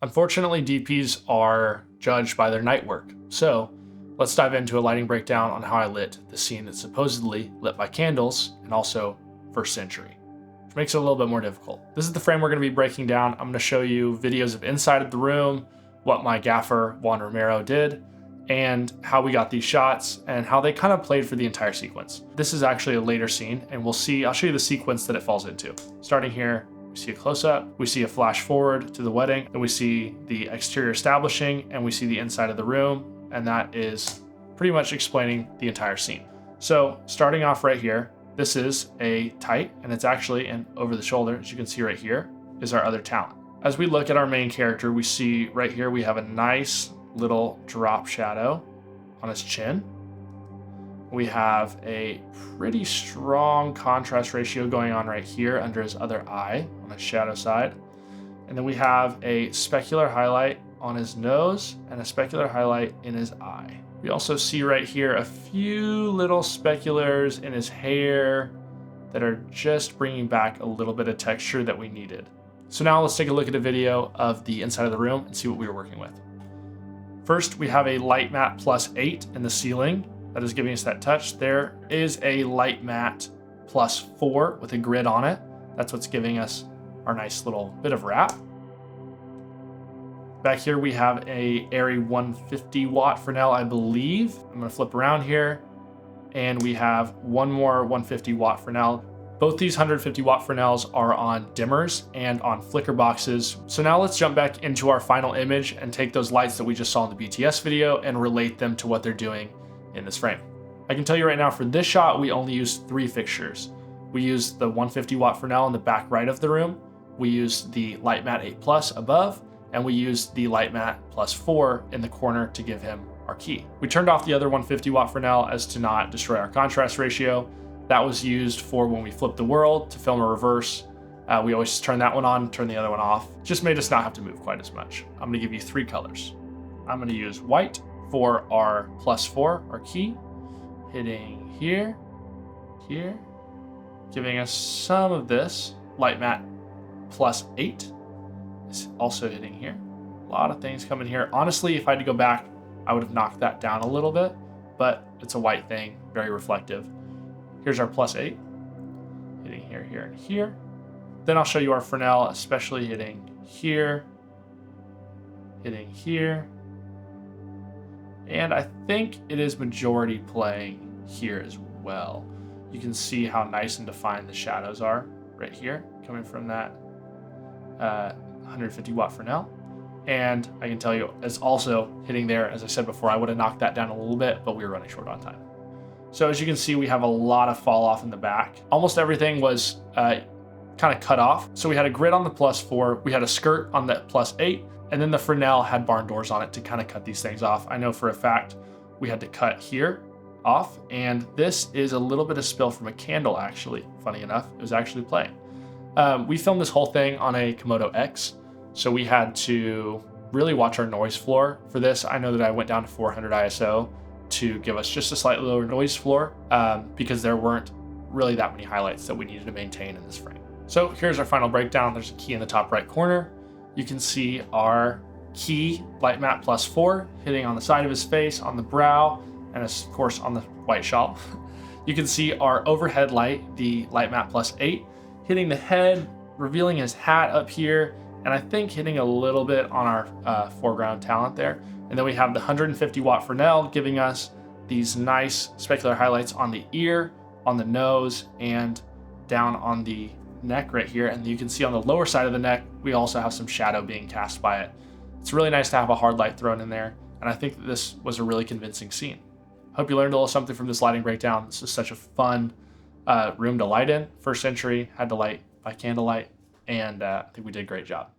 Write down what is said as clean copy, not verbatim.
Unfortunately, DPs are judged by their night work. So let's dive into a lighting breakdown on how I lit the scene that's supposedly lit by candles and also first century, which makes it a little bit more difficult. This is the frame we're going to be breaking down. I'm going to show you videos of inside of the room, what my gaffer Juan Romero did, and how we got these shots and how they kind of played for the entire sequence. This is actually a later scene, and I'll show you the sequence that it falls into. Starting here, we see a close-up, we see a flash forward to the wedding, then we see the exterior establishing, and we see the inside of the room, and that is pretty much explaining the entire scene. So starting off right here, this is a tight, and it's actually an over the shoulder, as you can see right here, is our other talent. As we look at our main character, we see right here, we have a nice little drop shadow on his chin. We have a pretty strong contrast ratio going on right here under his other eye on the shadow side. And then we have a specular highlight on his nose and a specular highlight in his eye. We also see right here a few little speculars in his hair that are just bringing back a little bit of texture that we needed. So now let's take a look at a video of the inside of the room and see what we were working with. First, we have a light matte +8 in the ceiling that is giving us that touch. There is a light matte +4 with a grid on it. That's what's giving us our nice little bit of wrap. Back here, we have a ARRI 150 watt Fresnel, I believe. I'm gonna flip around here, and we have one more 150 watt Fresnel. Both these 150 watt Fresnels are on dimmers and on flicker boxes. So now let's jump back into our final image and take those lights that we just saw in the BTS video and relate them to what they're doing in this frame. I can tell you right now, for this shot, we only used 3 fixtures. We used the 150 watt Fresnel in the back right of the room. We used the light matte 8+ above, and we used the light matte +4 in the corner to give him our key. We turned off the other 150 watt Fresnel as to not destroy our contrast ratio. That was used for when we flipped the world to film a reverse. We always turn that one on, turn the other one off. Just made us not have to move quite as much. I'm gonna give you 3 colors. I'm gonna use white for our +4, our key, hitting here, here, giving us some of this. Light matte +8 is also hitting here. A lot of things coming here. Honestly, if I had to go back, I would have knocked that down a little bit, but it's a white thing, very reflective. Here's our +8, hitting here, here, and here. Then I'll show you our Fresnel, especially hitting here, hitting here. And I think it is majority playing here as well. You can see how nice and defined the shadows are right here, coming from that 150 watt Fresnel. And I can tell you it's also hitting there. As I said before, I would have knocked that down a little bit, but we were running short on time. So as you can see, we have a lot of fall off in the back. Almost everything was kind of cut off. So we had a grid on the +4, we had a skirt on the +8, and then the Fresnel had barn doors on it to kind of cut these things off. I know for a fact we had to cut here off, and this is a little bit of spill from a candle actually, funny enough, it was actually playing. We filmed this whole thing on a Komodo X, so we had to really watch our noise floor for this. I know that I went down to 400 ISO to give us just a slightly lower noise floor because there weren't really that many highlights that we needed to maintain in this frame. So here's our final breakdown. There's a key in the top right corner. You can see our key, light matte +4, hitting on the side of his face, on the brow, and of course on the white shawl. You can see our overhead light, the light matte +8, hitting the head, revealing his hat up here, and I think hitting a little bit on our foreground talent there. And then we have the 150 watt Fresnel giving us these nice specular highlights on the ear, on the nose, and down on the neck right here. And you can see on the lower side of the neck, we also have some shadow being cast by it. It's really nice to have a hard light thrown in there. And I think that this was a really convincing scene. Hope you learned a little something from this lighting breakdown. This is such a fun room to light in. First century, had to light by candlelight, and I think we did a great job.